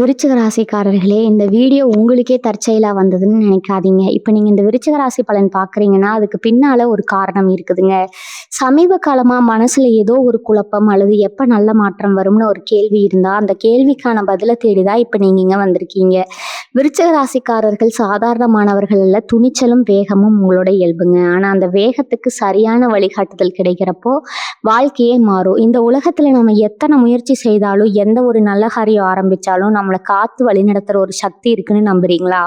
விருச்சிக ராசிக்காரர்களே, இந்த வீடியோ உங்களுக்கே தற்செயலா வந்ததுன்னு நினைக்காதீங்க. இப்ப நீங்க இந்த விருச்சிக ராசி பலன் பார்க்குறீங்கன்னா, அதுக்கு பின்னால ஒரு காரணம் இருக்குதுங்க. சமீப காலமா மனசுல ஏதோ ஒரு குழப்பம் அல்லது எப்ப நல்ல மாற்றம் வரும்னு ஒரு கேள்வி இருந்தா, அந்த கேள்விக்கான பதில தேடி தான் இப்ப நீங்க இங்க வந்திருக்கீங்க. விருச்சிக ராசிக்காரர்கள் சாதாரணமானவர்கள் அல்ல, துணிச்சலும் வேகமும் உங்களோட இயல்புங்க. ஆனா அந்த வேகத்துக்கு சரியான வழிகாட்டுதல் கிடைக்கிறப்போ வாழ்க்கையே மாறும். இந்த உலகத்துல நம்ம எத்தனை முயற்சி செய்தாலும், எந்த ஒரு நல்ல காரியம் ஆரம்பிச்சாலும் நம்மளை காத்து வழிநடத்துற ஒரு சக்தி இருக்குன்னு நம்புறீங்களா?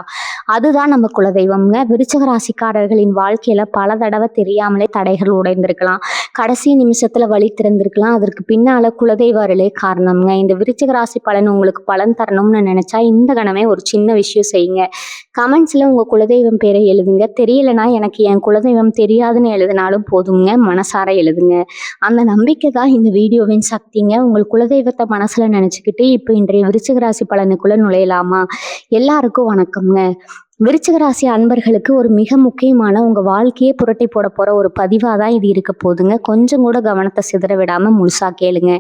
அதுதான் நம்ம குலதெய்வம்ங்க. விருச்சிக ராசிக்காரர்களின் வாழ்க்கையில பல தடவை தெரியாமலே தடைகள் உடைந்திருக்கலாம். கடைசி நிமிஷத்துல வழி திறந்திருக்கலாம். அதற்கு பின்னால குலதெய்வ அருளே காரணம்ங்க. இந்த விருச்சிக ராசி பலன் உங்களுக்கு பலன் தரணும்னு நினைச்சா இந்த கணமே ஒரு சின்ன விஷயம் செய்யுங்க. கமெண்ட்ஸ்ல உங்க குலதெய்வம் பேரை எழுதுங்க. தெரியலனா எனக்கு என் குலதெய்வம் தெரியாதுன்னு எழுதினாலும் போதுங்க. மனசார எழுதுங்க. அந்த நம்பிக்கை தான் இந்த வீடியோவின் சக்திங்க. உங்கள் குலதெய்வத்தை மனசுல நினைச்சுக்கிட்டு இப்போ இன்றைய விருச்சிக ராசி பலனுக்குள்ள நுழையலாமா? எல்லாருக்கும் வணக்கம்ங்க. விருச்சிக ராசி அன்பர்களுக்கு ஒரு மிக முக்கியமான உங்க வாழ்க்கையே புரட்டி போட போற ஒரு பதிவாக தான் இது இருக்க போகுதுங்க. கொஞ்சம் கூட கவனத்தை சிதற விடாம முழுசா கேளுங்க.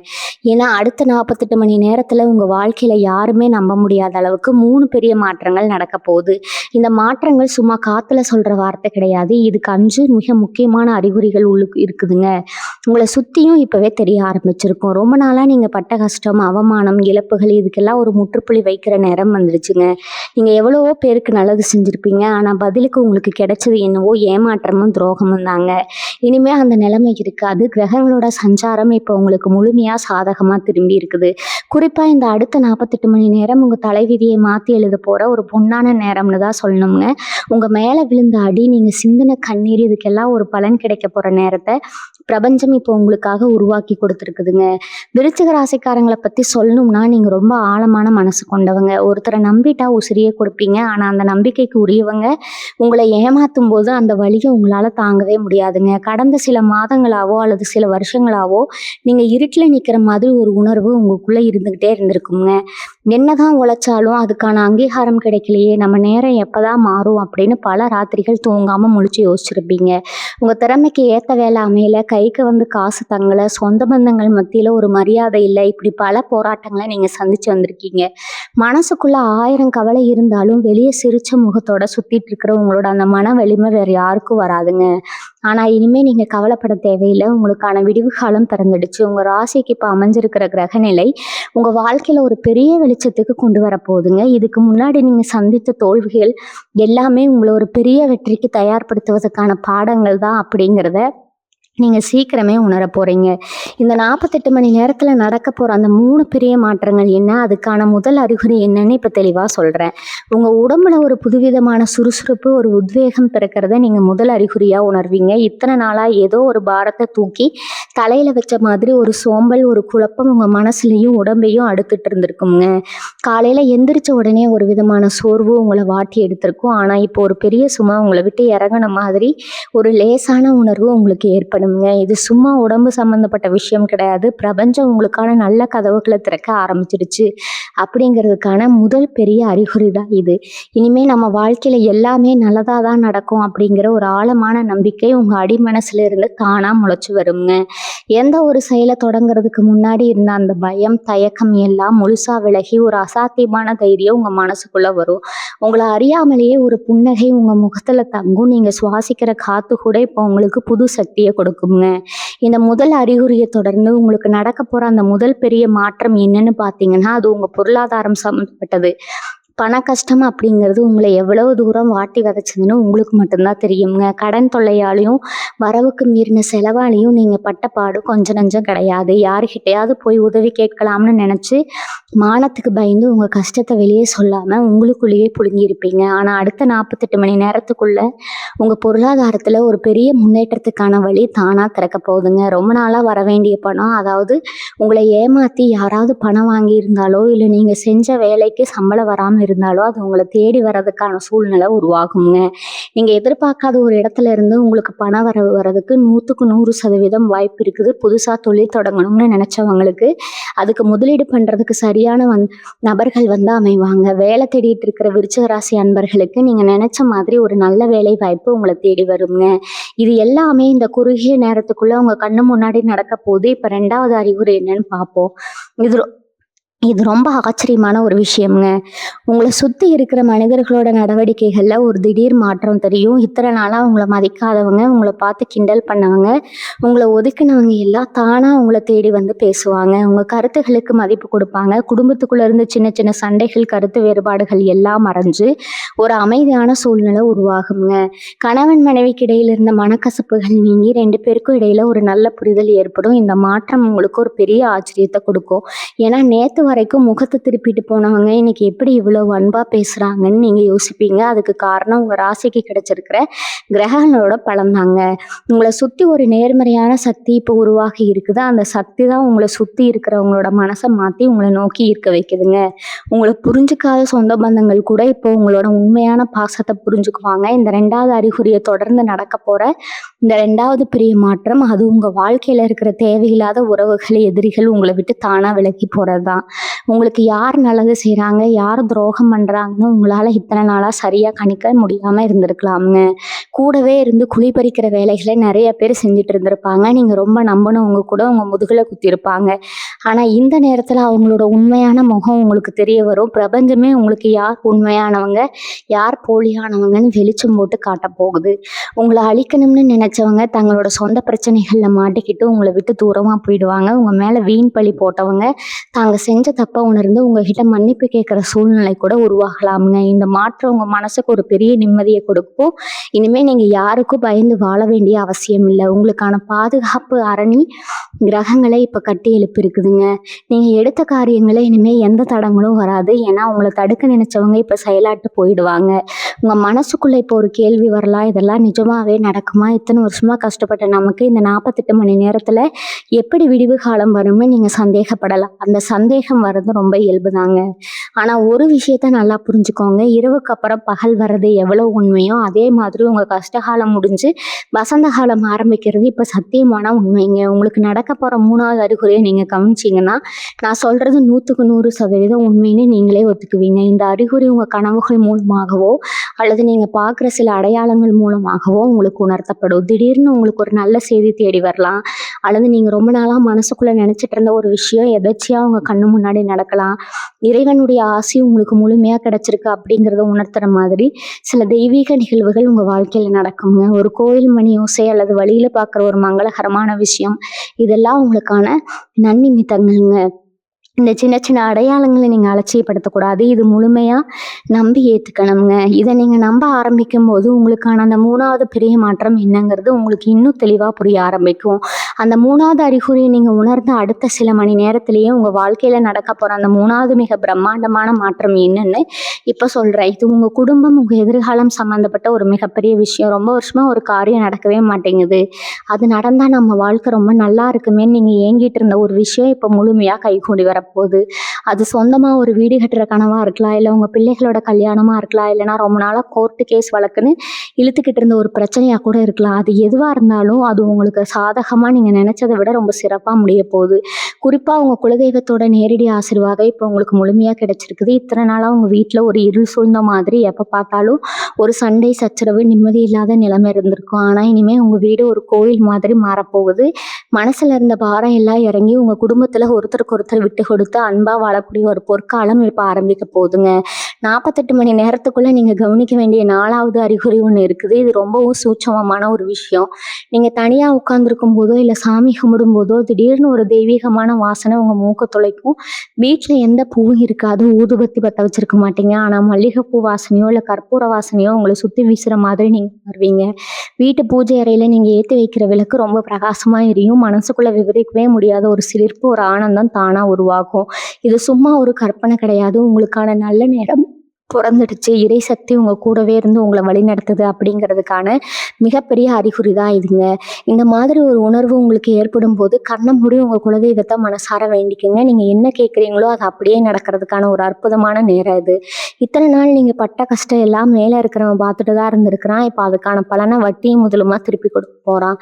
ஏன்னா அடுத்த 48 மணி நேரத்துல உங்க வாழ்க்கையில யாருமே நம்ப முடியாத அளவுக்கு 3 பெரிய மாற்றங்கள் நடக்க போகுது. இந்த மாற்றங்கள் சும்மா காத்துல சொல்ற வார்த்தை கிடையாது. இதுக்கு 5 மிக முக்கியமான அறிகுறிகள் உள்ளுக்கு இருக்குதுங்க. உங்களை சுத்தியும் இப்பவே தெரிய ஆரம்பிச்சிருக்கும். ரொம்ப நாளா நீங்க பட்ட கஷ்டம், அவமானம், இழப்புகள் இதுக்கெல்லாம் ஒரு முற்றுப்புள்ளி வைக்கிற நேரம் வந்துடுச்சுங்க. நீங்க எவ்வளவோ பேருக்கு நல்லது செஞ்சிருப்பீங்க. ஆனா பதிலுக்கு உங்களுக்கு கிடைச்சது என்னவோ ஏமாற்றமும் துரோகமும் தாங்க. இனிமே அந்த நிலைமை இருக்காது. கிரகங்களோட சஞ்சாரம் இப்போ உங்களுக்கு முழுமையா சாதகமா திரும்பி இருக்குது. குறிப்பா இந்த அடுத்த 48 மணி நேரம் உங்க தலைவிதியை மாத்தி எழுத போற ஒரு பொன்னான நேரம்னு தான் சொல்லணுங்க. உங்க மேல விழுந்த அடி, நீங்க சிந்தின கண்ணீர், இதுக்கெல்லாம் ஒரு பலன் கிடைக்க போற நேரத்தை பிரபஞ்சம் இப்போ உங்களுக்காக உருவாக்கி கொடுத்துருக்குதுங்க. விருச்சிக ராசிக்காரங்களை பத்தி சொல்லணும்னா நீங்க ரொம்ப ஆழமான மனசு கொண்டவங்க. ஒருத்தரை நம்பிட்டா உசிரியே கொடுப்பீங்க. ஆனா அந்த நம்பிக்கைக்கு உரியவங்க உங்களை ஏமாத்தும் போது அந்த வலியை உங்களால தாங்கவே முடியாதுங்க. கடந்த சில மாதங்களாவோ அல்லது சில வருஷங்களாவோ நீங்க இருட்டில் நிக்கிற மாதிரி ஒரு உணர்வு உங்களுக்குள்ள இருந்துகிட்டே இருந்திருக்குங்க. என்னதான் உழைச்சாலும் அதுக்கான அங்கீகாரம் கிடைக்கலையே, நம்ம நேரம் எப்பதான் மாறும் அப்படின்னு பல ராத்திரிகள் தூங்காம முழிச்சு யோசிச்சிருப்பீங்க. உங்க திறமைக்கு ஏத்த வேலை அமையல, கைக்கு வந்து காசு தங்கல, சொந்த பந்தங்கள் மத்தியில ஒரு மரியாதை இல்லை, இப்படி பல போராட்டங்களை நீங்க சந்திச்சு வந்திருக்கீங்க. மனசுக்குள்ள 1000 கவலை இருந்தாலும் வெளியே சிரிச்ச முகத்தோட சுத்திட்டு இருக்கிற உங்களோட அந்த மன வலிமை வேற யாருக்கும் வராதுங்க. ஆனா இனிமே நீங்க கவலைப்பட தேவையில்லை. உங்களுக்கான விடிவு காலம் பிறந்துடுச்சு. உங்க ராசிக்கு இப்ப அமைஞ்சிருக்கிற கிரகநிலை உங்க வாழ்க்கையில ஒரு பெரிய வெளிச்சத்துக்கு கொண்டு வர போகுதுங்க. இதுக்கு முன்னாடி நீங்க சந்தித்த தோல்விகள் எல்லாமே உங்களை ஒரு பெரிய வெற்றிக்கு தயார்படுத்துவதற்கான பாடங்கள் தான் அப்படிங்கிறத நீங்க சீக்கிரமே உணர போறீங்க. இந்த 48 மணி நேரத்துல நடக்க போற அந்த 3 பெரிய மாற்றங்கள் என்ன, அதுக்கான முதல் அறிகுறி என்னன்னு இப்ப தெளிவா சொல்றேன். உங்க உடம்புல ஒரு புதுவிதமான சுறுசுறுப்பு, ஒரு உத்வேகம் பிறக்கிறத நீங்க முதல் அறிகுறியா உணர்வீங்க. இத்தனை நாளா ஏதோ ஒரு பாரத்தை தூக்கி தலையில வச்ச மாதிரி ஒரு சோம்பல், ஒரு குழப்பம் உங்க மனசுலையும் உடம்பையும் அடுத்துட்டு இருந்திருக்குங்க. காலையில எந்திரிச்ச உடனே ஒரு விதமான சோர்வு உங்களை வாட்டி எடுத்திருக்கும். ஆனா இப்போ ஒரு பெரிய சுமை உங்களை விட்டு இறங்கின மாதிரி ஒரு லேசான உணர்வு உங்களுக்கு ஏற்படும். இது சும்மா உடம்பு சம்பந்தப்பட்ட விஷயம் கிடையாது. பிரபஞ்சம் உங்களுக்கான நல்ல கதவுகளை திறக்க ஆரம்பிச்சிடுச்சு அப்படிங்கிறதுக்கான முதல் பெரிய அறிகுறி தான் இது. இனிமே நம்ம வாழ்க்கையில எல்லாமே நல்லதா தான் நடக்கும் அப்படிங்கிற ஒரு ஆழமான நம்பிக்கை உங்க அடிமனசுல இருந்து தானா முளைச்சு வருங்க. எந்த ஒரு செயலை தொடங்குறதுக்கு முன்னாடி இருந்த அந்த பயம், தயக்கம் எல்லாம் முழுசா விலகி ஒரு அசாத்தியமான தைரியம் உங்க மனசுக்குள்ள வரும். உங்களை அறியாமலேயே ஒரு புன்னகை உங்க முகத்துல தங்கும். நீங்க சுவாசிக்கிற காத்து கூட இப்போ உங்களுக்கு புது சக்தியை கொடுக்குங்க. இந்த முதல் அறிகுறியை தொடர்ந்து உங்களுக்கு நடக்க போற அந்த முதல் பெரிய மாற்றம் என்னன்னு பார்த்தீங்கன்னா, அது உங்க பொருளாதாரம் சம்மந்தப்பட்டது. பண கஷ்டம் அப்படிங்கிறது உங்களை எவ்வளவு தூரம் வாட்டி விதைச்சதுன்னு உங்களுக்கு மட்டும்தான் தெரியுங்க. கடன் தொல்லையாலையும் வரவுக்கு மீறின செலவாலையும் நீங்க பட்ட பாடு கொஞ்சம் நஞ்சம் கிடையாது. யாருக்கிட்டையாவது போய் உதவி கேட்கலாம்னு நினைச்சு மானத்துக்கு பயந்து உங்க கஷ்டத்தை வெளியே சொல்லாம உங்களுக்குள்ளேயே புடுங்கியிருப்பீங்க. ஆனா அடுத்த 48 மணி நேரத்துக்குள்ள உங்க பொருளாதாரத்துல ஒரு பெரிய முன்னேற்றத்துக்கான வழி தானா திறக்க போகுதுங்க. ரொம்ப நாளா வர வேண்டிய பணம், அதாவது உங்களை ஏமாத்தி யாராவது பணம் வாங்கி இருந்தாலோ இல்லை நீங்க செஞ்ச வேலைக்கு சம்பளம் வராம இருந்தாலோ அது உங்களை தேடி வர்றதுக்கான சூழ்நிலை உருவாகுங்க. நீங்க எதிர்பார்க்காத ஒரு இடத்துல இருந்து உங்களுக்கு பண வரவு வர்றதுக்கு 100க்கு 100% வாய்ப்பு இருக்குது. புதுசா தொழில் தொடங்கணும்னு நினைச்சவங்களுக்கு அதுக்கு முதலீடு பண்றதுக்கு சரியான நபர்கள் வந்து அமைவாங்க. வேலை தேடிட்டு இருக்கிற விருச்சிக ராசி அன்பர்களுக்கு நீங்க நினைச்ச மாதிரி ஒரு நல்ல வேலை வாய்ப்பு உங்களை தேடி வருங்க. இது எல்லாமே இந்த குறுகிய நேரத்துக்குள்ள உங்க கண்ணு முன்னாடி நடக்க போகுது. இப்ப 2வது அறிகுறி என்னன்னு பார்ப்போம். இது இது ரொம்ப ஆச்சரியமான ஒரு விஷயம்ங்க. உங்கள சுத்தி இருக்கிற மனிதர்களோட நடவடிக்கைகள்ல ஒரு திடீர் மாற்றம் தெரியும். இத்தன நாளா உங்கள மதிக்காதவங்க, உங்கள பார்த்து கிண்டல் பண்ணவங்க, உங்கள ஒதுக்குனவங்க எல்லாம் தானா உங்கள தேடி வந்து பேசுவாங்க. உங்க கருத்துகளுக்கு மதிப்பு குடுப்பாங்க. குடும்பத்துக்குள்ள இருந்து சின்ன சின்ன சண்டைகள், கருத்து வேறுபாடுகள் எல்லாம் மறைஞ்சு, ஒரு அமைதியான சூழ்நிலை உருவாகுங்க. கணவன் மனைவிக்கு இடையில இருந்த மனக்கசப்புகள் நீங்கி 2 பேருக்கும் இடையில ஒரு நல்ல புரிதல் ஏற்படும். இந்த மாற்றம் உங்களுக்கு ஒரு பெரிய ஆச்சரியத்த குடுக்கும். ஏன்னா நேத்து வரைக்கும் முகத்த திருப்பிட்டு போனவங்க இன்னைக்கு எப்படி இவ்வளவு அன்பா பேசுறாங்கன்னு நீங்க யோசிப்பீங்க. அதுக்கு காரணம் உங்க ராசிக்கு கிடைச்சிருக்கிற கிரகங்களோட பலன்தாங்க. உங்கள சுத்தி ஒரு நேர்மறையான சக்தி இப்போ உருவாகி இருக்குது. அந்த சக்தி தான் உங்கள சுத்தி இருக்கிறவங்களோட மனச மாத்தி உங்கள நோக்கி ஈர்க்க வைக்குதுங்க. உங்கள புரிஞ்சுக்காத சொந்த பந்தங்கள் கூட இப்போ உங்களோட உண்மையான பாசத்தை புரிஞ்சுக்குவாங்க. இந்த 2வது அறிகுறிய தொடர்ந்து நடக்க போற இந்த 2வது பெரிய மாற்றம், அது உங்க வாழ்க்கையில இருக்கிற தேவையில்லாத உறவுகள், எதிரிகள் உங்களை விட்டு தானா விலகி போறதுதான். உங்களுக்கு யார் நல்லது செய்றாங்க, யார் துரோகம் பண்றாங்கன்னு உங்களால இத்தனை நாளா சரியா கணிக்க முடியாம இருந்திருக்கலாம்ங்க. கூடவே இருந்து குழி பறிக்கிற வேலைகளை நிறைய பேர் செஞ்சுட்டு இருந்திருப்பாங்க. நீங்க ரொம்ப நம்பினவங்க கூட உங்க முதுகுல குத்திருப்பாங்க. ஆனா இந்த நேரத்துல அவங்களோட உண்மையான முகம் உங்களுக்கு தெரிய வரும். பிரபஞ்சமே உங்களுக்கு யார் உண்மையானவங்க, யார் போலியானவங்கன்னு வெளிச்சம் போட்டு காட்டப் போகுது. உங்கள அழிக்கணும்னு நினைச்சவங்க தங்களோட சொந்த பிரச்சனைகள்ல மாட்டிக்கிட்டு உங்கள விட்டு தூரமா போயிடுவாங்க. உங்க மேல வீண் பழி போட்டவங்க தாங்க செஞ்ச தப்ப உணர்ந்து உங்ககிட்ட மன்னிப்பு கேட்கிற சூழ்நிலை கூட உருவாகலாமுங்க. இந்த மாற்றம் உங்க மனசுக்கு ஒரு பெரிய நிம்மதியை கொடுக்கும். இனிமே நீங்க யாருக்கும் பயந்து வாழ வேண்டிய அவசியம் இல்லை. உங்களுக்கான பாதுகாப்பு அரணி கிரகங்களை இப்ப கட்டி எழுப்பி இருக்குதுங்க. நீங்க எடுத்த காரியங்களை இனிமே எந்த தடங்களும் வராது. ஏன்னா உங்களை தடுக்க நினைச்சவங்க இப்ப செயலாட்டு போயிடுவாங்க. உங்க மனசுக்குள்ள இப்போ ஒரு கேள்வி வரலாம், இதெல்லாம் நிஜமாவே நடக்குமா? இத்தனை வருஷமா கஷ்டப்பட்ட நமக்கு இந்த 48 மணி நேரத்துல எப்படி விடிவு காலம் வரும்னு நீங்க சந்தேகப்படலாம். அந்த சந்தேகம் வர்றது ரொம்ப இயல்புதாங்க. ஆனா ஒரு விஷயத்த நல்லா புரிஞ்சுக்கோங்க. இரவுக்கு அப்புறம் பகல் வர்றது எவ்வளவு உண்மையோ அதே மாதிரி உங்க கஷ்டகாலம் முடிஞ்சு வசந்த காலம் ஆரம்பிக்கிறது இப்ப சத்தியமான உண்மைங்க. உங்களுக்கு நடக்க போற 3வது அறிகுறியை நீங்க கவனிச்சீங்கன்னா, நான் சொல்றது 100க்கு 100% உண்மைன்னு நீங்களே ஒத்துக்குவீங்க. இந்த அறிகுறி உங்க கனவுகள் மூலமாகவோ அல்லது நீங்க பார்க்குற சில அடையாளங்கள் மூலமாகவோ உங்களுக்கு உணர்த்தப்படும். திடீர்னு உங்களுக்கு ஒரு நல்ல செய்தி தேடி வரலாம். அல்லது நீங்க ரொம்ப நாளா மனசுக்குள்ள நினைச்சிட்டு இருந்த ஒரு விஷயம் எதர்ச்சியா உங்க கண்ணு முன்னாடி நடக்கலாம். இறைவனுடைய ஆசி உங்களுக்கு முழுமையா கிடைச்சிருக்கு அப்படிங்கிறத உணர்த்துற மாதிரி சில தெய்வீக நிகழ்வுகள் உங்க வாழ்க்கையில நடக்குங்க. ஒரு கோயில் மணி ஓசை அல்லது வழியில பார்க்குற ஒரு மங்களகரமான விஷயம், இதெல்லாம் உங்களுக்கான நன்னிமித்தங்கள்ங்க. இந்த சின்ன சின்ன அடையாளங்களை நீங்க அலட்சியப்படுத்தக்கூடாது. இது முழுமையா நம்பி ஏத்துக்கணுங்க. இதை நீங்க நம்ப ஆரம்பிக்கும் போது உங்களுக்கான அந்த 3வது பெரிய மாற்றம் என்னங்கிறது உங்களுக்கு இன்னும் தெளிவா புரிய ஆரம்பிக்கும். அந்த 3வது அறிகுறியை நீங்க உணர்ந்த அடுத்த சில மணி நேரத்திலேயே உங்க வாழ்க்கையில நடக்க போற அந்த 3வது மிக பிரம்மாண்டமான மாற்றம் என்னன்னு இப்ப சொல்றேன். இது உங்க குடும்பம், உங்க எதிர்காலம் சம்பந்தப்பட்ட ஒரு மிகப்பெரிய விஷயம். ரொம்ப வருஷமா ஒரு காரியம் நடக்கவே மாட்டேங்குது, அது நடந்தா நம்ம வாழ்க்கை ரொம்ப நல்லா இருக்குமேன்னு நீங்க ஏங்கிட்டு இருந்த ஒரு விஷயம் இப்ப முழுமையா கைகூடி வரப்போகுது. அது சொந்தமா ஒரு வீடு கட்டுற கனவா இருக்கலாம், இல்ல உங்க பிள்ளைகளோட கல்யாணமா இருக்கலாம், இல்லைன்னா ரொம்ப நாளா கோர்ட்டு கேஸ் வழக்குன்னு இழுத்துக்கிட்டு இருந்த ஒரு பிரச்சனையா கூட இருக்கலாம். அது எதுவா இருந்தாலும் அது உங்களுக்கு சாதகமா நீங்க நினைச்சதை விட ரொம்ப சிறப்பா முடிய போகுது. குறிப்பா உங்க குலதெய்வத்தோட நேரடி ஆசீர்வாதம் இப்போ உங்களுக்கு முழுமையா கிடைச்சிருக்குது. இத்தனை நாளா உங்க வீட்டுல ஒரு இருள் சூழ்ந்த மாதிரி எப்ப பார்த்தாலும் ஒரு சண்டை, சச்சரவு, நிம்மதி இல்லாத நிலைமை இருந்திருக்கும். ஆனா இனிமே உங்க வீடு ஒரு கோயில் மாதிரி மாறப்போகுது. மனசுல இருந்த பாரம் எல்லாம் இறங்கி உங்க குடும்பத்துல ஒருத்தருக்கு ஒருத்தர் விட்டு கொடுத்து அன்பா வாழக்கூடிய ஒரு பொற்காலம் இப்ப ஆரம்பிக்க போகுதுங்க. 48 மணி நேரத்துக்குள்ள நீங்க கவனிக்க வேண்டிய 4வது அறிகுறி ஒண்ணு இருக்குது. இது ரொம்பவும் சூட்சமமான ஒரு விஷயம். நீங்க தனியா உட்கார்ந்துருக்கும் போதோ இல்ல சாமி கும்பிடும் போதோ திடீர்னு ஒரு தெய்வீகமான வாசனை உங்க மூக்க துளைக்கும். வீட்டுல எந்த பூவும் இருக்காது, ஊதுபத்தி பத்த வச்சிருக்க மாட்டீங்க. ஆனா மல்லிகைப்பூ வாசனையோ இல்ல கற்பூர வாசனையோ உங்களை சுத்தி வீசுற மாதிரி நீங்க உணர்வீங்க. வீட்டு பூஜை அறையில நீங்க ஏத்தி வைக்கிற விளக்கு ரொம்ப பிரகாசமா எரியும். மனசுக்குள்ள விவரிக்கவே முடியாத ஒரு சிலிர்ப்பு, ஒரு ஆனந்தம் தானா உருவாகும். இது சும்மா ஒரு கற்பனை கிடையாது. உங்களுக்கான நல்ல நேரம் பொறந்துடுச்சு. இறை சக்தி உங்க கூடவே இருந்து உங்களை வழிநடத்துது அப்படிங்கிறதுக்கான மிகப்பெரிய அறிகுறி தான் இதுங்க. இந்த மாதிரி ஒரு உணர்வு உங்களுக்கு ஏற்படும் போது கண்ணை மூடி உங்க குலதெய்வத்தை மனசார வேண்டிக்குங்க. நீங்க என்ன கேட்குறீங்களோ அது அப்படியே நடக்கிறதுக்கான ஒரு அற்புதமான நேரம் இது. இத்தனை நாள் நீங்க பட்ட கஷ்டம் எல்லாம் மேல இருக்கிறவன் பார்த்துட்டு தான் இருந்திருக்கிறான். இப்போ அதுக்கான பலனை வட்டியும் முதலுமா திருப்பி கொடுக்க போறான்.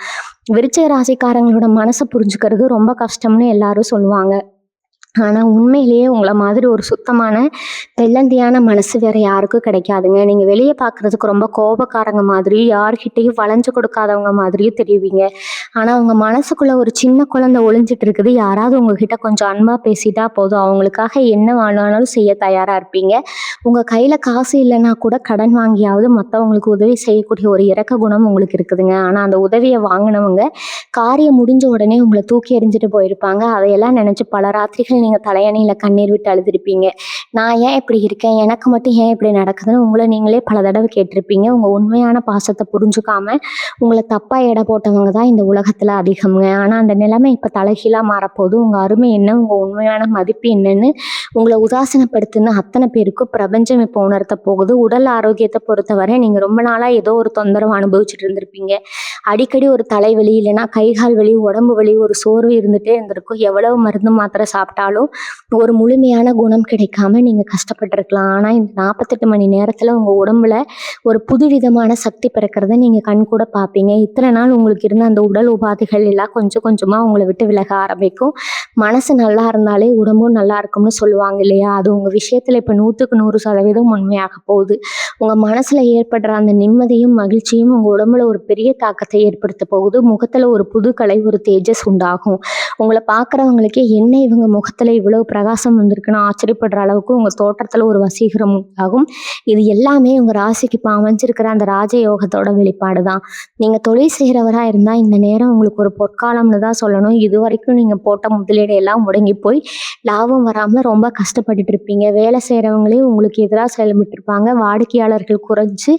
விருச்சிக ராசிக்காரங்களோட மனசை புரிஞ்சுக்கிறது ரொம்ப கஷ்டம்னு எல்லாரும் சொல்லுவாங்க. ஆனால் உண்மையிலேயே உங்களை மாதிரி ஒரு சுத்தமான வெள்ளந்தியான மனசு வேற யாருக்கும் கிடைக்காதுங்க. நீங்கள் வெளியே பார்க்குறதுக்கு ரொம்ப கோபக்காரங்க மாதிரியும் யார்கிட்டையும் வளைஞ்சு கொடுக்காதவங்க மாதிரியும் தெரிவிங்க. ஆனால் உங்கள் மனசுக்குள்ள ஒரு சின்ன குழந்தை ஒளிஞ்சிட்டு இருக்குது. யாராவது உங்ககிட்ட கொஞ்சம் அன்பாக பேசிட்டா போதும், அவங்களுக்காக என்ன வேணாலும் செய்ய தயாராக இருப்பீங்க. உங்கள் கையில் காசு இல்லைன்னா கூட கடன் வாங்கியாவது மற்றவங்களுக்கு உதவி செய்யக்கூடிய ஒரு இரக்க குணம் உங்களுக்கு இருக்குதுங்க. ஆனால் அந்த உதவியை வாங்கினவங்க காரியம் முடிஞ்ச உடனே உங்களை தூக்கி எறிஞ்சிட்டு போயிருப்பாங்க. அதையெல்லாம் நினச்சி பல ராத்திரிகள் நீங்கள் தலையணையில் கண்ணீர் விட்டு அழுதுருப்பீங்க. நான் ஏன் இப்படி இருக்கேன், எனக்கு மட்டும் ஏன் இப்படி நடக்குதுன்னு உங்களை நீங்களே பல தடவை கேட்டிருப்பீங்க. உங்கள் உண்மையான பாசத்தை புரிஞ்சுக்காம உங்களை தப்பாக எடை போட்டவங்க தான் இந்த உலகத்தில் அதிகம்ங்க. ஆனால் அந்த நிலைமை இப்போ தலைகீழாக மாறப்போகுது. உங்கள் அருமை என்ன, உங்கள் உண்மையான மதிப்பு என்னன்னு உங்களை உதாசீனப்படுத்துன்னு அத்தனை பேருக்கும் பிரபஞ்சம் இப்போ உணர்த்த போகுது. உடல் ஆரோக்கியத்தை பொறுத்தவரை நீங்கள் ரொம்ப நாளாக ஏதோ ஒரு தொந்தரவு அனுபவிச்சுட்டு இருந்திருப்பீங்க. அடிக்கடி ஒரு தலைவலி, இல்லைன்னா கைகால் வலி, உடம்பு வலி, ஒரு சோர்வு இருந்துகிட்டே இருந்திருக்கும். எவ்வளவு மருந்து மாத்திரை சாப்பிட்டாலும் ஒரு முழுமையான குணம் கிடைக்காம நீங்கள் கஷ்டப்பட்டுருக்கலாம். ஆனால் இந்த 48 மணி நேரத்தில் உங்கள் உடம்புல ஒரு புதுவிதமான சக்தி பிறக்கிறத நீங்கள் கண் கூட பார்ப்பீங்க. இத்தனை நாள் உங்களுக்கு இருந்த அந்த உடல் உபாதைகள் எல்லாம் கொஞ்சம் கொஞ்சமாக உங்களை விட்டு விலக ஆரம்பிக்கும். மனசு நல்லா இருந்தாலே உடம்பும் நல்லா இருக்கும்னு சொல்லுவாங்க இல்லையா? அது உங்கள் விஷயத்தில் இப்போ 100க்கு 100% உண்மையாக போகுது. உங்கள் மனசில் ஏற்படுற அந்த நிம்மதியும் மகிழ்ச்சியும் உங்கள் உடம்புல ஒரு பெரிய தாக்கத்தை ஏற்படுத்த போகுது. முகத்தில் ஒரு புது கலை, ஒரு தேஜஸ் உண்டாகும். உங்களை பார்க்குறவங்களுக்கே என்ன இவங்க முகத்தில் இவ்வளோ பிரகாசம் வந்திருக்குன்னு ஆச்சரியப்படுற அளவுக்கு உங்கள் தோற்றத்தில் ஒரு வசீகரம் உண்டாகும். இது எல்லாமே உங்கள் ராசிக்கு இப்போ அமைஞ்சிருக்கிற அந்த ராஜயோகத்தோட வெளிப்பாடு தான். நீங்கள் தொழில் செய்கிறவராக இருந்தால் இந்த நேரம் உங்களுக்கு ஒரு பொற்காலம்னு தான் சொல்லணும். இது வரைக்கும் நீங்கள் போட்ட முதலீடு எல்லாம் முடங்கி போய் லாபம் வராமல் ரொம்ப கஷ்டப்பட்டுட்டு இருப்பீங்க. வேலை செய்கிறவங்களே உங்களுக்கு எதிராக செயல்பட்டுருப்பாங்க. வாடிக்கையாளர்கள் குறைஞ்சு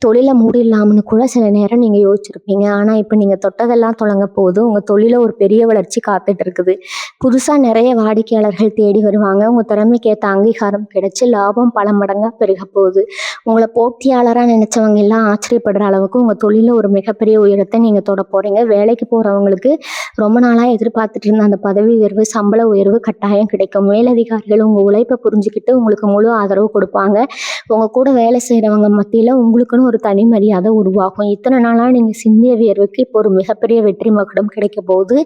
தொழிலை மூடிடலாம்னு கூட சில நேரம் நீங்கள் யோசிச்சிருப்பீங்க. ஆனால் இப்போ நீங்கள் தொட்டதெல்லாம் தொடங்க போகுது. உங்கள் தொழில ஒரு பெரிய வளர்ச்சி காத்துட்டு இருக்குது. புதுசாக நிறைய வாடிக்கையாளர்கள் தேடி வருவாங்க. உங்கள் திறமைக்கு ஏற்ற அங்கீகாரம் கிடைச்சி லாபம் பல மடங்காக பெருக போகுது. உங்களை போட்டியாளராக நினச்சவங்க எல்லாம் ஆச்சரியப்படுற அளவுக்கு உங்கள் தொழில ஒரு மிகப்பெரிய உயரத்தை நீங்கள் தொட போகிறீங்க. வேலைக்கு போகிறவங்களுக்கு ரொம்ப நாளாக எதிர்பார்த்துட்டு இருந்த அந்த பதவி உயர்வு, சம்பள உயர்வு கட்டாயம் கிடைக்கும். மேலதிகாரிகள் உங்கள் உழைப்பை புரிஞ்சுக்கிட்டு உங்களுக்கு முழு ஆதரவு கொடுப்பாங்க. உங்கள் கூட வேலை செய்கிறவங்க மத்தியில் உங்களுக்குன்னு ஒரு தனி மரியாதை உருவாகும். இத்தனை நாளாக நீங்கள் சிந்திய வியர்வுக்கு இப்போ ஒரு மிகப்பெரிய வெற்றி மகுடம் கிடைக்க போகுது.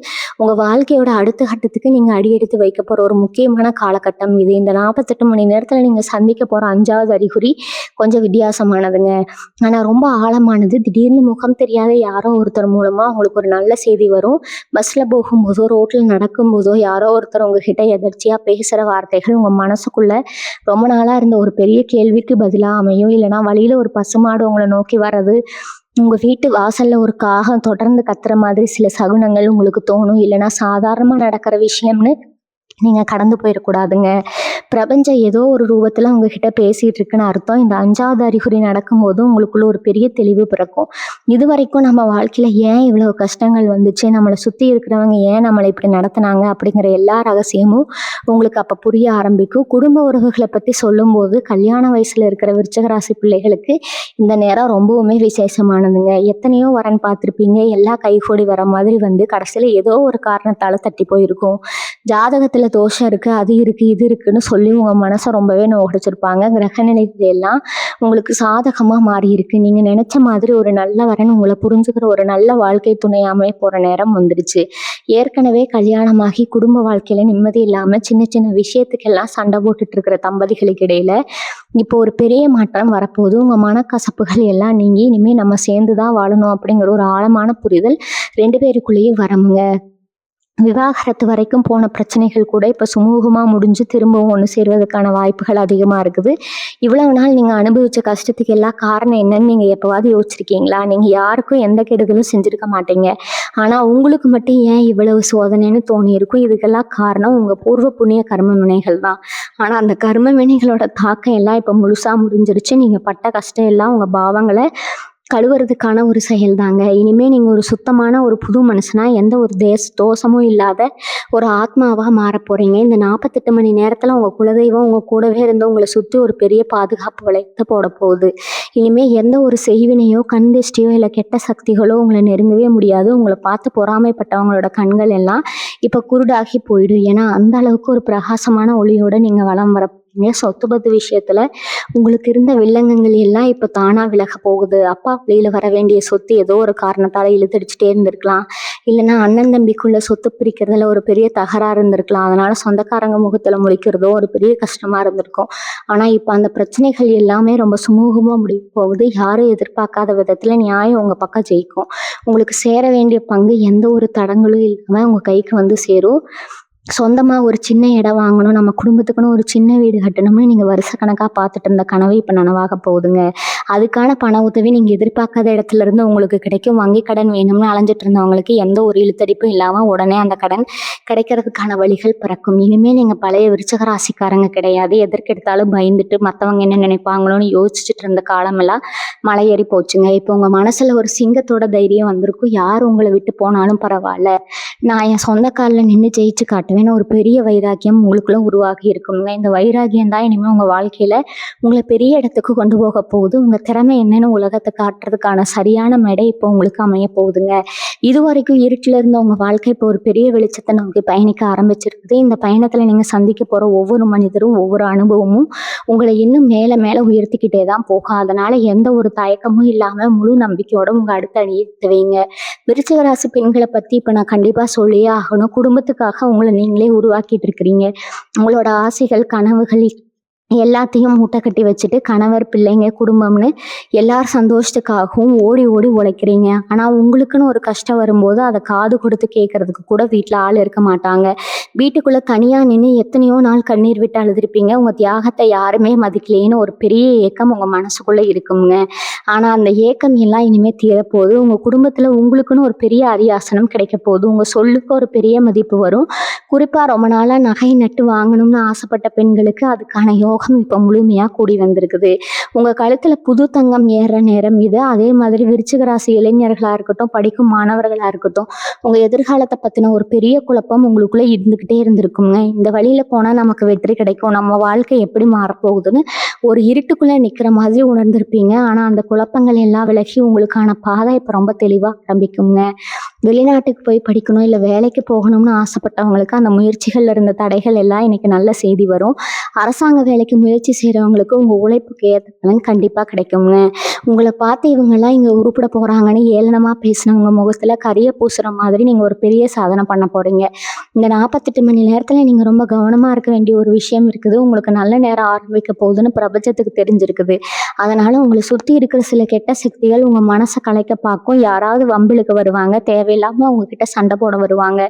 உங்கள் வாழ்க்கையோட அடுத்த கட்டத்துக்கு நீங்கள் அடியெடுத்து வைக்க போகிற ஒரு முக்கியமான காலகட்டம் இது. இந்த 48 மணி நேரத்தில் நீங்கள் சந்திக்க போகிற 5வது அறிகுறி கொஞ்சம் வித்தியாசமானதுங்க. ஆனால் ரொம்ப ஆழமானது. திடீர்னு முகம் தெரியாத யாரோ ஒருத்தர் மூலமாக உங்களுக்கு ஒரு நல்ல செய்தி வரும். பஸ்ஸில் போகும்போதோ ரோட்டில் நடக்கும்போதோ யாரோ ஒருத்தர் உங்ககிட்ட எதர்ச்சியாக பேசுகிற வார்த்தைகள் உங்கள் மனசுக்குள்ளே ரொம்ப நாளாக இருந்த ஒரு பெரிய கேள்விக்கு பதிலாக அமையும். இல்லைனா வழியில் ஒரு பசுமாடு உங்களை நோக்கி வர்றது, உங்கள் வீட்டு வாசலில் ஒரு காகம் தொடர்ந்து கத்துற மாதிரி சில சகுனங்கள் உங்களுக்கு தோணும். இல்லைனா சாதாரணமாக நடக்கிற விஷயம்னு நீங்கள் கடந்து போயிடக்கூடாதுங்க. பிரபஞ்சம் ஏதோ ஒரு ரூபத்தில் உங்ககிட்ட பேசிகிட்டு இருக்குன்னு அர்த்தம். இந்த 5வது அறிகுறி நடக்கும்போது உங்களுக்குள்ள ஒரு பெரிய தெளிவு பிறக்கும். இது வரைக்கும் நம்ம வாழ்க்கையில் ஏன் இவ்வளோ கஷ்டங்கள் வந்துச்சு, நம்மளை சுற்றி இருக்கிறவங்க ஏன் நம்மளை இப்படி நடத்தினாங்க அப்படிங்கிற எல்லா ரகசியமும் உங்களுக்கு அப்போ புரிய ஆரம்பிக்கும். குடும்ப உறவுகளை பற்றி சொல்லும்போது கல்யாண வயசில் இருக்கிற விருச்சிக ராசி பிள்ளைகளுக்கு இந்த நேரம் ரொம்பவுமே விசேஷமானதுங்க. எத்தனையோ வரன் பார்த்துருப்பீங்க. எல்லா கைகூடி வர மாதிரி வந்து கடைசியில் ஏதோ ஒரு காரணத்தால் தட்டி போயிருக்கும். ஜாதகத்தில் தோஷம் இருக்குது, அது இருக்குது, இது இருக்குன்னு சொல்லி உங்கள் மனசை ரொம்பவே நோகடிச்சிருப்பாங்க. கிரகநிலைகள் எல்லாம் உங்களுக்கு சாதகமாக மாறி இருக்கு. நீங்கள் நினச்ச மாதிரி ஒரு நல்ல வரன், உங்களை புரிஞ்சுக்கிற ஒரு நல்ல வாழ்க்கை துணையாமே போகிற நேரம் வந்துடுச்சு. ஏற்கனவே கல்யாணமாகி குடும்ப வாழ்க்கையில் நிம்மதி இல்லாமல் சின்ன சின்ன விஷயத்துக்கெல்லாம் சண்டை போட்டுட்டு இருக்கிற தம்பதிகளுக்கு இடையில இப்போ ஒரு பெரிய மாற்றம் வரப்போகுது. உங்கள் மனக்கசப்புகள் எல்லாம் நீங்கி இனிமேல் நம்ம சேர்ந்து தான் வாழணும் அப்படிங்கிற ஒரு ஆழமான புரிதல் 2 பேருக்குள்ளேயும் வரமுங்க. விவாகரத்து வரைக்கும் போன பிரச்சனைகள் கூட இப்போ சுமூகமாக முடிஞ்சு திரும்பவும் ஒன்று சேர்வதற்கான வாய்ப்புகள் அதிகமாக இருக்குது. இவ்வளவு நாள் நீங்கள் அனுபவித்த கஷ்டத்துக்கு எல்லாம் காரணம் என்னன்னு நீங்கள் எப்போவாது யோசிச்சிருக்கீங்களா? நீங்கள் யாருக்கும் எந்த கெடுதலும் செஞ்சுருக்க மாட்டீங்க. ஆனால் உங்களுக்கு மட்டும் ஏன் இவ்வளவு சோதனைன்னு தோணியிருக்கும். இதுக்கெல்லாம் காரணம் உங்கள் பூர்வ புண்ணிய கர்ம வினைகள் தான். ஆனால் அந்த கர்ம வினைகளோட தாக்கம் எல்லாம் இப்போ முழுசாக முடிஞ்சிருச்சு. நீங்கள் பட்ட கஷ்டம் எல்லாம் உங்கள் பாவங்களை கழுவுறதுக்கான ஒரு செயல் தாங்க. இனிமேல் நீங்கள் ஒரு சுத்தமான ஒரு புது மனுஷனா, எந்த ஒரு தோஷமும் இல்லாத ஒரு ஆத்மாவாக மாற போகிறீங்க. இந்த 48 மணி நேரத்தில் உங்கள் குலதெய்வம் உங்கள் கூடவே இருந்து உங்களை சுற்றி ஒரு பெரிய பாதுகாப்பு வளையத்தை போட போகுது. இனிமேல் எந்த ஒரு செய்வினையோ கண் திருஷ்டியோ இல்லை கெட்ட சக்திகளோ உங்களை நெருங்கவே முடியாது. உங்களை பார்த்து பொறாமைப்பட்டவங்களோட கண்கள் எல்லாம் இப்போ குருடாகி போயிடும். ஏன்னா அந்த அளவுக்கு ஒரு பிரகாசமான ஒளியோடு நீங்கள் வலம் வர ஆரம்பிப்பீங்க. சொத்து பத்து விஷயத்துல உங்களுக்கு இருந்த வில்லங்கங்கள் எல்லாம் இப்போ தானா விலக போகுது. அப்பா வழியில வர வேண்டிய சொத்து ஏதோ ஒரு காரணத்தால இழுத்தடிச்சுட்டே இருந்திருக்கலாம். இல்லைன்னா அண்ணன் தம்பிக்குள்ள சொத்து பிரிக்கிறதுல ஒரு பெரிய தகராறு இருந்திருக்கலாம். அதனால சொந்தக்காரங்க முகத்துல முழிக்கிறதோ ஒரு பெரிய கஷ்டமா இருந்திருக்கும். ஆனா இப்ப அந்த பிரச்சனைகள் எல்லாமே ரொம்ப சுமூகமா முடிய போகுது. யாரும் எதிர்பார்க்காத விதத்துல நியாயம் உங்க பக்கம் ஜெயிக்கும். உங்களுக்கு சேர வேண்டிய பங்கு எந்த ஒரு தடங்களும் இல்லாம உங்க கைக்கு வந்து சேரும். சொந்தமா ஒரு சின்ன இடம் வாங்கணும், நம்ம குடும்பத்துக்குன்னு ஒரு சின்ன வீடு கட்டணும்னு நீங்க வருஷக்கணக்கா பார்த்துட்டு இருந்த கனவு இப்ப நனவாக போகுதுங்க. அதுக்கான பண உதவி நீங்க எதிர்பார்க்காத இடத்துல இருந்து உங்களுக்கு கிடைக்கும். வங்கி கடன் வேணும்னு அலைஞ்சிட்டு இருந்தவங்களுக்கு எந்த ஒரு இழுத்தடிப்பும் இல்லாம உடனே அந்த கடன் கிடைக்கிறதுக்கான வழிகள் பிறக்கும். இனிமே நீங்க பழைய விருச்சிக ராசிக்காரங்க கிடையாது. எதற்கெடுத்தாலும் பயந்துட்டு மத்தவங்க என்ன நினைப்பாங்களோன்னு யோசிச்சுட்டு இருந்த காலமெல்லாம் மலையேறி போச்சுங்க. இப்போ உங்க மனசுல ஒரு சிங்கத்தோட தைரியம் வந்திருக்கும். யார் உங்களை விட்டு போனாலும் பரவாயில்ல, நான் என் சொந்த காலில் நின்று ஜெயிச்சு காட்டுவேன்னு ஒரு பெரிய வைராக்கியம் உங்களுக்குள்ள உருவாகி இருக்குங்க. இந்த வைராக்கியம் தான் இனிமேல் உங்கள் வாழ்க்கையில் உங்களை பெரிய இடத்துக்கு கொண்டு போக போகுது. உங்கள் திறமை என்னன்னு உலகத்தை காட்டுறதுக்கான சரியான மேடை இப்போ உங்களுக்கு அமைய போகுதுங்க. இது வரைக்கும் இருட்டில் இருந்த உங்கள் வாழ்க்கை இப்போ ஒரு பெரிய வெளிச்சத்தை நோக்கி பயணிக்க ஆரம்பிச்சிருக்குது. இந்த பயணத்தில் நீங்கள் சந்திக்க போகிற ஒவ்வொரு மனிதரும் ஒவ்வொரு அனுபவமும் உங்களை இன்னும் மேலே மேலே உயர்த்திக்கிட்டே தான் போகும். அதனால் எந்த ஒரு தயக்கமும் இல்லாமல் முழு நம்பிக்கையோட உங்கள் அடுத்த அடியை எடுத்து வைங்க. விருச்சிக ராசி பெண்களை பற்றி இப்போ நான் கண்டிப்பாக சொல்லியே ஆகணும். குடும்பத்துக்காக உங்களை நீங்களே உருவாக்கிட்டு இருக்கிறீங்க. உங்களோட ஆசைகள், கனவுகள் எல்லாத்தையும் மூட்டை கட்டி வச்சுட்டு கணவர், பிள்ளைங்க, குடும்பம்னு எல்லார் சந்தோஷத்துக்காகவும் ஓடி ஓடி உழைக்கிறீங்க. ஆனால் உங்களுக்குன்னு ஒரு கஷ்டம் வரும்போது அதை காது கொடுத்து கேட்கறதுக்கு கூட வீட்டில் ஆள் இருக்க மாட்டாங்க. வீட்டுக்குள்ளே தனியாக நின்று எத்தனையோ நாள் கண்ணீர் விட்டு அழுதுருப்பீங்க. உங்கள் தியாகத்தை யாருமே மதிக்கலேன்னு ஒரு பெரிய ஏக்கம் உங்கள் மனசுக்குள்ளே இருக்குங்க. ஆனால் அந்த ஏக்கம் எல்லாம் இனிமேல் தீரப்போகுது. உங்கள் குடும்பத்தில் உங்களுக்குன்னு ஒரு பெரிய அரியாசனம் கிடைக்க போகுது. உங்கள் சொல்லுக்கு ஒரு பெரிய மதிப்பு வரும். குறிப்பாக ரொம்ப நாளாக நகை நட்டு வாங்கணும்னு ஆசைப்பட்ட பெண்களுக்கு அதுக்கான யோகம் இப்போ முழுமையாக கூடி வந்திருக்குது. உங்கள் கழுத்தில் புது தங்கம் ஏறுற நேரம் இது. அதே மாதிரி விருச்சிக ராசி இளைஞர்களாக இருக்கட்டும், படிக்கும் மாணவர்களாக இருக்கட்டும், உங்கள் எதிர்காலத்தை பற்றின ஒரு பெரிய குழப்பம் உங்களுக்குள்ளே இருந்துக்கிட்டே இருந்திருக்குங்க. இந்த வழியில் போனால் நமக்கு வெற்றி கிடைக்கும், நம்ம வாழ்க்கை எப்படி மாறப்போகுதுன்னு ஒரு இருட்டுக்குள்ளே நிற்கிற மாதிரி உணர்ந்திருப்பீங்க. ஆனால் அந்த குழப்பங்கள் எல்லாம் விலகி உங்களுக்கான பாதை இப்போ ரொம்ப தெளிவாக ஆரம்பிக்குங்க. வெளிநாட்டுக்கு போய் படிக்கணும், இல்லை வேலைக்கு போகணும்னு ஆசைப்பட்டவங்களுக்கு அந்த முயற்சிகள்ல இருந்த தடைகள் எல்லாம் இன்னைக்கு நல்ல செய்தி வரும். அரசாங்க வேலைக்கு முயற்சி செய்கிறவங்களுக்கு உங்கள் உழைப்புக்கு ஏற்ற பலன் கண்டிப்பாக கிடைக்குங்க. உங்களை பார்த்து இவங்கெல்லாம் இங்கே உருப்பிட போகிறாங்கன்னு ஏளனமாக பேசினவங்க முகத்தில் கரிய பூசுகிற மாதிரி நீங்கள் ஒரு பெரிய சாதனை பண்ண போகிறீங்க. இந்த 48 மணி நேரத்தில் நீங்கள் ரொம்ப கவனமாக இருக்க வேண்டிய ஒரு விஷயம் இருக்குது. உங்களுக்கு நல்ல நேரம் ஆரம்பிக்க போகுதுன்னு பிரபஞ்சத்துக்கு தெரிஞ்சிருக்குது. அதனால் உங்களை சுற்றி இருக்கிற சில கெட்ட சக்திகள் உங்கள் மனசை கலைக்க பார்க்கும். யாராவது வம்பிலுக்கு வருவாங்க, தேவையில்லாமல் உங்ககிட்ட சண்டை போட வருவாங்க.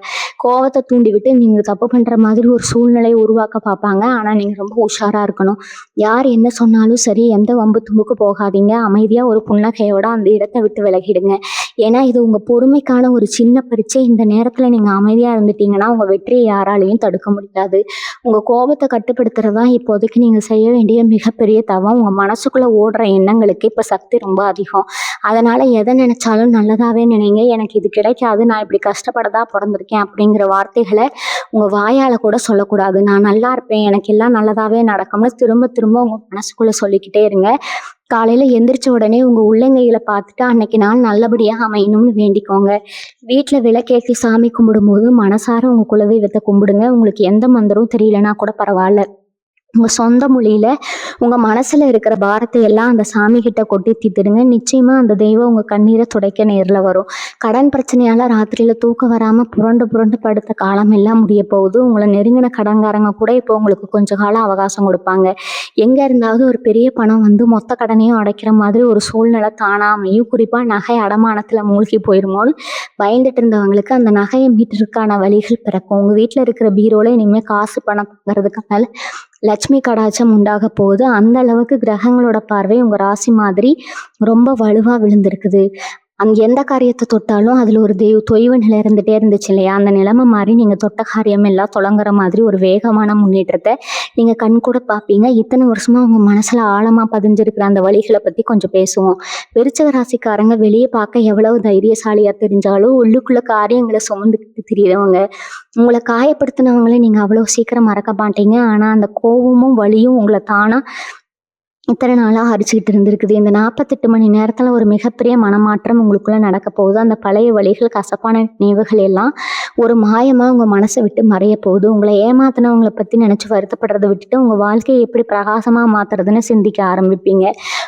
கோவத்தை தூண்டி விட்டு நீங்கள் தப்பு பண்ணுற மாதிரி ஒரு சூழ்நிலையை உருவாக்க பார்ப்பாங்க. ஆனால் நீங்கள் ரொம்ப உஷாராக இருக்கணும். யார் என்ன சொன்னாலும் சரி, எந்த வம்பு தும்புக்கு போகாதீங்க. அமைதியாக ஒரு புன்னகையோட அந்த இடத்தை விட்டு விலகிடுங்க. ஏன்னா இது உங்கள் பொறுமைக்கான ஒரு சின்ன பரீட்சை. இந்த நேரத்தில் நீங்கள் அமைதியாக இருந்துட்டீங்கன்னா உங்கள் வெற்றியை யாராலையும் தடுக்க முடியாது. உங்கள் கோபத்தை கட்டுப்படுத்துறதா இப்போதைக்கு நீங்கள் செய்ய வேண்டிய மிகப்பெரிய தவம். உங்கள் மனசுக்குள்ளே ஓடுற எண்ணங்களுக்கு இப்போ சக்தி ரொம்ப அதிகம். அதனால் எதை நினச்சாலும் நல்லதாகவே நினைங்க. எனக்கு இது கிடைக்காது, நான் இப்படி கஷ்டப்படதா பிறந்திருக்கேன் அப்படிங்கிற வார்த்தைகளை உங்கள் வாயால் கூட சொல்லக்கூடாது. நான் நல்லா இருப்பேன், எனக்கு எல்லாம் நல்லதாகவே நடக்கும்னு திரும்ப திரும்ப உங்கள் மனசுக்குள்ளே சொல்லிக்கிட்டே இருங்க. காலையில் எந்திரிச்ச உடனே உங்கள் உள்ளங்கைகளை பார்த்துட்டு அன்னைக்கு நாள் நல்லபடியாக அமையணும்னு வேண்டிக்கோங்க. வீட்டில் விளக்கேற்றி சாமி கும்பிடும்போது மனசார உங்கள் குலதெய்வத்தை கும்பிடுங்க. உங்களுக்கு எந்த மந்திரம் தெரியலனா கூட பரவாயில்ல, உங்கள் சொந்த மொழியில் உங்கள் மனசில் இருக்கிற பாரத்தை எல்லாம் அந்த சாமி கிட்ட கொட்டி தீர்த்துடுங்க. நிச்சயமாக அந்த தெய்வம் உங்கள் கண்ணீரை துடைக்க நேரில் வரும். கடன் பிரச்சனையால் ராத்திரியில் தூக்கம் வராமல் புரண்டு புரண்டு படுத்த காலம் எல்லாம் முடிய போகுது. உங்களை நெருங்கின கடன்காரங்க கூட இப்போ உங்களுக்கு கொஞ்சம் காலம் அவகாசம் கொடுப்பாங்க. எங்கே இருந்தாவது ஒரு பெரிய பணம் வந்து மொத்த கடனையும் அடைக்கிற மாதிரி ஒரு சூழ்நிலை தானாமையும், குறிப்பாக நகை அடமானத்தில் மூழ்கி போயிருமோன்னு பயந்துட்டு இருந்தவங்களுக்கு அந்த நகையை மீட்டதுக்கான வழிகள் பிறக்கும். உங்கள் வீட்டில் இருக்கிற பீரோவில் இனிமேல் காசு பணம் தங்குறதுக்கான லட்சுமி கடாட்சம் உண்டாக போகுது. அந்த அளவுக்கு கிரகங்களோட பார்வை உங்கள் ராசி மாதிரி ரொம்ப வலுவாக விழுந்திருக்குது. எந்த காரியத்தை தொட்டாலும் அதில் ஒரு தொய்வு நிலை இருந்துகிட்டே இருந்துச்சு இல்லையா, அந்த நிலைமை மாதிரி நீங்கள் தொட்ட காரியம் எல்லாம் தொடங்குற மாதிரி ஒரு வேகமான முன்னேற்றத்தை நீங்கள் கண் கூட பார்ப்பீங்க. இத்தனை வருஷமாக உங்கள் மனசில் ஆழமாக பதிஞ்சிருக்கிற அந்த வழிகளை பற்றி கொஞ்சம் பேசுவோம். விருச்சிக ராசிக்காரங்க வெளியே பார்க்க எவ்வளவு தைரியசாலியாக தெரிஞ்சாலும் உள்ளுக்குள்ள காரியங்களை சுமந்துக்கிட்டு தெரியறவங்க. உங்களை காயப்படுத்தினவங்களே நீங்கள் அவ்வளோ சீக்கிரம் மறக்க மாட்டீங்க. ஆனால் அந்த கோபமும் வலியும் உங்களை தானாக இத்தனை நாளாக அரிச்சுக்கிட்டு இருந்திருக்குது. இந்த 48 மணி நேரத்தில் ஒரு மிகப்பெரிய மனமாற்றம் உங்களுக்குள்ளே நடக்க போகுது. அந்த பழைய வலிகள், கசப்பான நினைவுகள் எல்லாம் ஒரு மாயமாக உங்கள் மனசை விட்டு மறைய போகுது. உங்களை ஏமாத்தினவங்களை பற்றி நினச்சி வருத்தப்படுறதை விட்டுட்டு உங்கள் வாழ்க்கையை எப்படி பிரகாசமாக மாற்றுறதுன்னு சிந்திக்க ஆரம்பிப்பீங்க.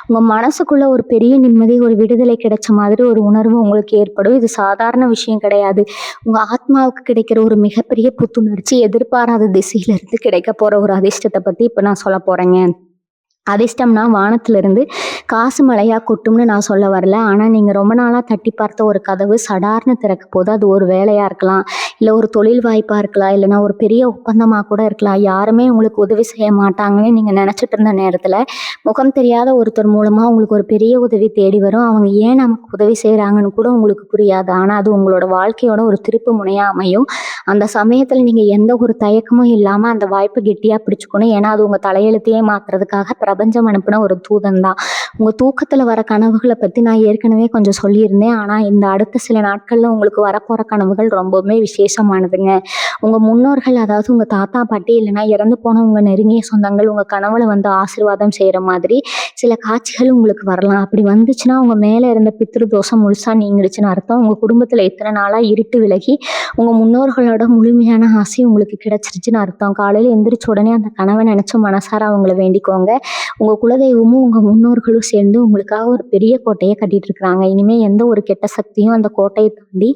உங்கள் மனசுக்குள்ளே ஒரு பெரிய நிம்மதி, ஒரு விடுதலை கிடைச்ச மாதிரி ஒரு உணர்வு உங்களுக்கு ஏற்படும். இது சாதாரண விஷயம் கிடையாது. உங்கள் ஆத்மாவுக்கு கிடைக்கிற ஒரு மிகப்பெரிய புத்துணர்ச்சி, எதிர்பாராத திசையிலிருந்து கிடைக்க போகிற ஒரு அதிர்ஷ்டத்தை பற்றி இப்போ நான் சொல்ல போகிறேங்க. அதிர்ஷ்டம்னா வானத்திலிருந்து காசு மழையா கொட்டும்னு நான் சொல்ல வரல. ஆனால் நீங்கள் ரொம்ப நாளாக தட்டி பார்த்த ஒரு கதவு சடார்னு திறக்க போது. அது ஒரு வேலையாக இருக்கலாம், இல்லை ஒரு தொழில் வாய்ப்பாக இருக்கலாம், இல்லைனா ஒரு பெரிய ஒப்பந்தமாக கூட இருக்கலாம். யாருமே உங்களுக்கு உதவி செய்ய மாட்டாங்கன்னு நீங்கள் நினச்சிட்டு இருந்த நேரத்தில் முகம் தெரியாத ஒருத்தர் மூலமாக உங்களுக்கு ஒரு பெரிய உதவி தேடி வரும். அவங்க ஏன் நமக்கு உதவி செய்கிறாங்கன்னு கூட உங்களுக்கு புரியாது. ஆனால் அது உங்களோட வாழ்க்கையோட ஒரு திருப்பு முனையாக அமையும். அந்த சமயத்தில் நீங்கள் எந்த ஒரு தயக்கமும் இல்லாமல் அந்த வாய்ப்பு கெட்டியாக பிடிச்சிக்கணும். ஏன்னா அது உங்கள் தலையெழுத்தையே மாற்றுறதுக்காக பிரபஞ்சம் அனுப்பின ஒரு தூதன் தான். உங்கள் தூக்கத்தில் வர கனவுகளை பற்றி நான் ஏற்கனவே கொஞ்சம் சொல்லியிருந்தேன். ஆனால் இந்த அடுத்த சில நாட்களில் உங்களுக்கு வரப்போகிற கனவுகள் ரொம்பவுமே விசேஷமானதுங்க. உங்கள் முன்னோர்கள், அதாவது உங்கள் தாத்தா பாட்டி இல்லைனா இறந்து போன உங்கள் நெருங்கிய சொந்தங்கள் உங்கள் கனவுல வந்து ஆசீர்வாதம் செய்கிற மாதிரி சில காட்சிகள் உங்களுக்கு வரலாம். அப்படி வந்துச்சுன்னா உங்கள் மேலே இருந்த பித்ரு தோஷம் முழுசாக நீங்கிடுச்சுன்னு அர்த்தம். உங்கள் குடும்பத்தில் இத்தனை நாளாக இருட்டு விலகி உங்கள் முன்னோர்களோட முழுமையான ஆசை உங்களுக்கு கிடைச்சிருச்சுன்னு அர்த்தம். காலையில் எந்திரிச்ச உடனே அந்த கனவை நினச்சி மனசார அவங்கள வேண்டிக்கோங்க. உங்கள் குலதெய்வமும் உங்கள் முன்னோர்களும் சேர்ந்து உங்களுக்காக ஒரு பெரிய கோட்டையை கட்டிட்டு இருக்கிறாங்க. இனிமேல் எந்த ஒரு கெட்ட சக்தியும் அந்த கோட்டையை தாண்டி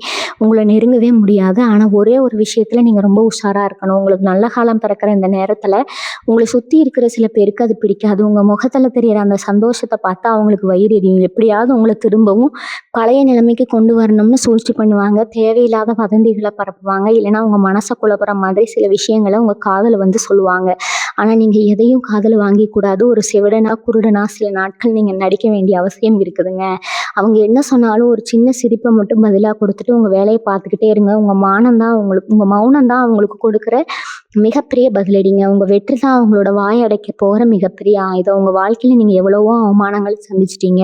உங்களை நெருங்கவே முடியாது. ஆனால் ஒரே ஒரு விஷயத்தில் நீங்கள் ரொம்ப உஷாராக இருக்கணும். உங்களுக்கு நல்ல காலம் பிறக்கிற இந்த நேரத்தில் உங்களை சுற்றி இருக்கிற சில பேருக்கு அது பிடிக்காது. உங்கள் முகத்தில் தெரிகிற அந்த சந்தோஷத்தை பார்த்தா அவங்களுக்கு வயிறு எரியும். எப்படியாவது உங்களை திரும்பவும் பழைய நிலைமைக்கு கொண்டு வரணும்னு சூழ்ச்சி பண்ணுவாங்க. தேவையில்லாத வதந்திகளை பரப்புவாங்க. இல்லைன்னா உங்கள் மனசை குழப்புற மாதிரி சில விஷயங்களை உங்கள் காதில் வந்து சொல்லுவாங்க. ஆனால் நீங்கள் எதையும் காதில் வாங்கிக்கூடாது. ஒரு செவிடனா குருடனா சில நாட்கள் நீங்கள் நடிக்க வேண்டிய அவசியம் இருக்குதுங்க. அவங்க என்ன சொன்னாலும் ஒரு சின்ன சிரிப்பை மட்டும் பதிலாக கொடுத்துட்டு உங்கள் வேலையை பார்த்துக்கிட்டே இருங்க. உங்கள் மௌனம் தான் அவங்களுக்கு கொடுக்குற மிகப்பெரிய பதிலடிங்க. உங்கள் வெற்றி தான் அவங்களோட வாய் அடைக்க போகிற மிகப்பெரிய ஆயுதம். உங்கள் வாழ்க்கையில் நீங்கள் எவ்வளவோ அவமானங்கள் சந்திச்சிட்டீங்க.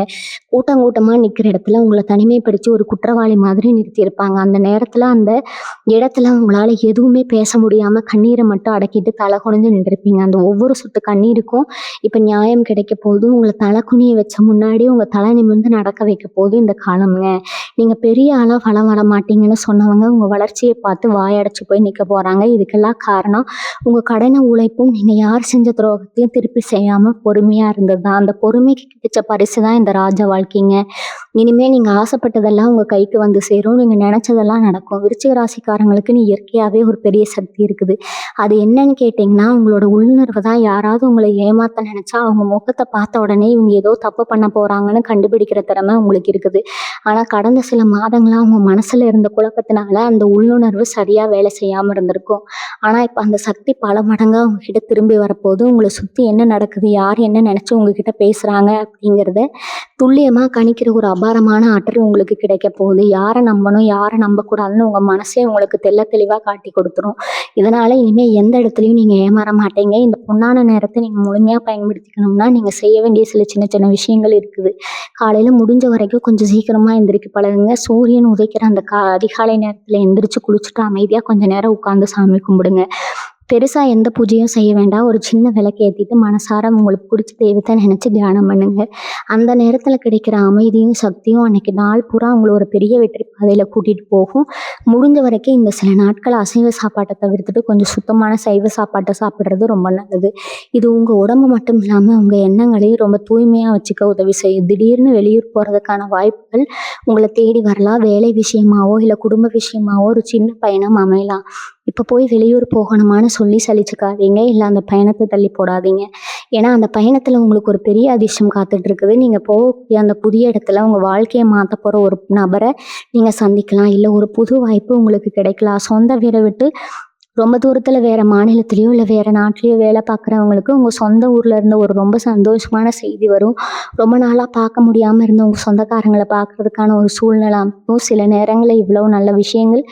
கூட்டமாக நிற்கிற இடத்துல உங்களை தனிமைப்படுத்தி ஒரு குற்றவாளி மாதிரி நிறுத்தியிருப்பாங்க. அந்த நேரத்தில் அந்த இடத்துல உங்களால் எதுவுமே பேச முடியாமல் கண்ணீரை மட்டும் அடக்கிட்டு தலை குனிஞ்சு நின்றுருப்பீங்க. அந்த ஒவ்வொரு சொட்டு கண்ணீருக்கும் இப்போ நியாயம் கிடைக்க போகுது. உங்களை தலை குனிய வச்ச முன்னாடி உங்கள் தலை நிமிர்ந்து நடக்க வைக்க போகுது இந்த காலம்ங்க. நீங்கள் பெரிய ஆளாக வளம் வர மாட்டீங்கன்னு சொன்னவங்க உங்கள் வளர்ச்சியை பார்த்து வாயடைச்சு போய் நிற்க போகிறாங்க. இதுக்கெல்லாம் காரணம் உங்கள் கடனை உழைப்பும் நீங்கள் யார் செஞ்ச துரோகத்தையும் திருப்பி செய்யாமல் பொறுமையாக இருந்தது தான். அந்த பொறுமைக்கு கிடைச்ச பரிசு தான் இந்த ராஜ வாழ்க்கைங்க. இனிமேல் நீங்கள் ஆசைப்பட்டதெல்லாம் உங்கள் கைக்கு வந்து சேரும். நீங்கள் நினச்சதெல்லாம் நடக்கும். விருச்சிக ராசிக்காரங்களுக்குன்னு இயற்கையாகவே ஒரு பெரிய சக்தி இருக்குது. அது என்னன்னு கேட்டிங்கன்னா, உங்களோட உள்ளுணர்வு தான். யாராவது உங்களை ஏமாற்ற நினச்சா அவங்க முகத்தை பார்த்த உடனே இவங்க ஏதோ தப்பு பண்ண போகிறாங்கன்னு கண்டுபிடிக்கிற திறமை உங்களுக்கு இருக்குது. ஆனால் கடந்த சில மாதங்களாக உங்கள் மனசில் இருந்த குழப்பத்தினால அந்த உள்ளுணர்வு சரியாக வேலை செய்யாமல் இருந்திருக்கும். ஆனால் இப்போ அந்த சக்தி பல மடங்காக உங்ககிட்ட திரும்பி வரப்போகுது. உங்களை சுற்றி என்ன நடக்குது, யார் என்ன நினச்சி உங்ககிட்ட பேசுகிறாங்க அப்படிங்கிறத துல்லியமாக கணிக்கிற ஒரு அபாரமான ஆற்றல் உங்களுக்கு கிடைக்க போகுது. யாரை நம்பணும், யாரை நம்பக்கூடாதுன்னு உங்கள் மனசே உங்களுக்கு தெளிவாக காட்டி கொடுத்துரும். இதனால் இனிமேல் எந்த இடத்துலையும் நீங்கள் ஏமாற மாட்டீங்க. இந்த பொன்னான நேரத்தை நீங்கள் முழுமையாக பயன்படுத்திக்கணும்னா நீங்கள் செய்ய வேண்டிய சில சின்ன சின்ன விஷயங்கள் இருக்குது. காலையில் முடிஞ்ச வரைக்கும் கொஞ்சம் சீக்கிரமாக எந்திரிக்க பழகுங்க. சூரியன் உதைக்கிற அந்த அதிகாலை நேரத்தில் எந்திரிச்சு குளிச்சுட்டு அமைதியாக கொஞ்சம் நேரம் உட்காந்து சாமி கும்பிடுங்க. பெருசாக எந்த பூஜையும் செய்ய வேண்டாம். ஒரு சின்ன விளக்கு ஏற்றிட்டு மனசார உங்களுக்கு பிடிச்ச தெய்வத்தை நினச்சி தியானம் பண்ணுங்க. அந்த நேரத்தில் கிடைக்கிற அமைதியும் சக்தியும் அன்னைக்கு நாள் பூரா உங்களை ஒரு பெரிய வெற்றி பாதையில் கூட்டிகிட்டு போகும். முடிஞ்ச வரைக்கும் இந்த சில நாட்கள் அசைவ சாப்பாட்டை தவிர்த்துட்டு கொஞ்சம் சுத்தமான சைவ சாப்பாட்டை சாப்பிட்றது ரொம்ப நல்லது. இது உங்கள் உடம்பு மட்டும் இல்லாமல் உங்கள் எண்ணங்களையும் ரொம்ப தூய்மையாக வச்சுக்க உதவி செய்யும். திடீர்னு வெளியூர் போகிறதுக்கான வாய்ப்புகள் உங்களை தேடி வரலாம். வேலை விஷயமாவோ இல்லை குடும்ப விஷயமாவோ ஒரு சின்ன பயணம் அமையலாம். இப்போ போய் வெளியூர் போகணுமான்னு சொல்லி சலிச்சுக்காதீங்க. இல்லை அந்த பயணத்தை தள்ளி போடாதீங்க. ஏன்னா அந்த பயணத்தில் உங்களுக்கு ஒரு பெரிய அதிர்ஷ்டம் காத்துட்டு இருக்குது. நீங்கள் போகக்கூடிய அந்த புதிய இடத்துல உங்கள் வாழ்க்கையை மாற்ற போகிற ஒரு நபரை நீங்கள் சந்திக்கலாம். இல்லை ஒரு புது வாய்ப்பு உங்களுக்கு கிடைக்கலாம். சொந்த வீடை விட்டு ரொம்ப தூரத்தில் வேறு மாநிலத்திலையோ இல்லை வேறு நாட்டிலையோ வேலை பார்க்குறவங்களுக்கு உங்கள் சொந்த ஊரில் இருந்து ஒரு ரொம்ப சந்தோஷமான செய்தி வரும். ரொம்ப நாளாக பார்க்க முடியாமல் இருந்த உங்கள் சொந்தக்காரங்களை பார்க்குறதுக்கான ஒரு சூழ்நிலை அமைக்கும். சில நேரங்களில் இவ்வளோ நல்ல விஷயங்கள்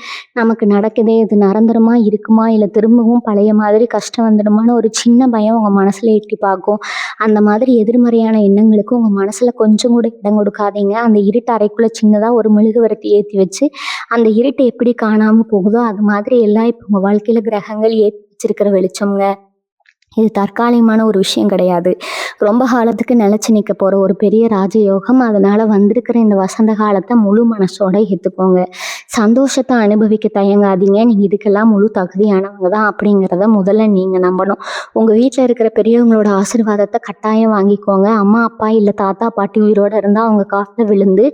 நமக்கு நடக்குதே, இது நிரந்தரமா இருக்குமா, இல்லை திரும்பவும் பழைய மாதிரி கஷ்டம் வந்துடுமான்னு ஒரு சின்ன பயம் உங்கள் மனசில் எட்டி பார்க்கும். அந்த மாதிரி எதிர்மறையான எண்ணங்களுக்கு உங்கள் மனசில் கொஞ்சம் கூட இடம் கொடுக்காதீங்க. அந்த இருட்டு அறைக்குள்ளே சின்னதாக ஒரு மெழுகுவர்த்தி ஏற்றி வச்சு அந்த இருட்டு எப்படி காணாமல் போகுதோ அது மாதிரி எல்லாம் இப்போ உங்கள் வாழ்க்கையில் கிரகங்கள் ஏற்றி வச்சிருக்கிற வெளிச்சம்ங்க. இது தற்காலிகமான ஒரு விஷயம் கிடையாது. ரொம்ப காலத்துக்கு நிலைச்சு நிக்க போற ஒரு பெரிய ராஜயோகம். அதனால வந்திருக்கிற இந்த வசந்த காலத்த முழு மனசோட ஏத்துக்கோங்க. சந்தோஷத்த அனுபவிக்க தயங்காதீங்க. நீங்க இதுக்கெல்லாம் முழு தகுதியானவங்க தான் அப்படிங்கிறத முதல்ல நீங்க நம்பணும். உங்க வீட்ல இருக்கிற பெரியவங்களோட ஆசீர்வாதத்த கட்டாயம் வாங்கிக்கோங்க. அம்மா, அப்பா இல்ல தாத்தா, பாட்டி உயிரோட இருந்தா அவங்க கால்ல விழுந்து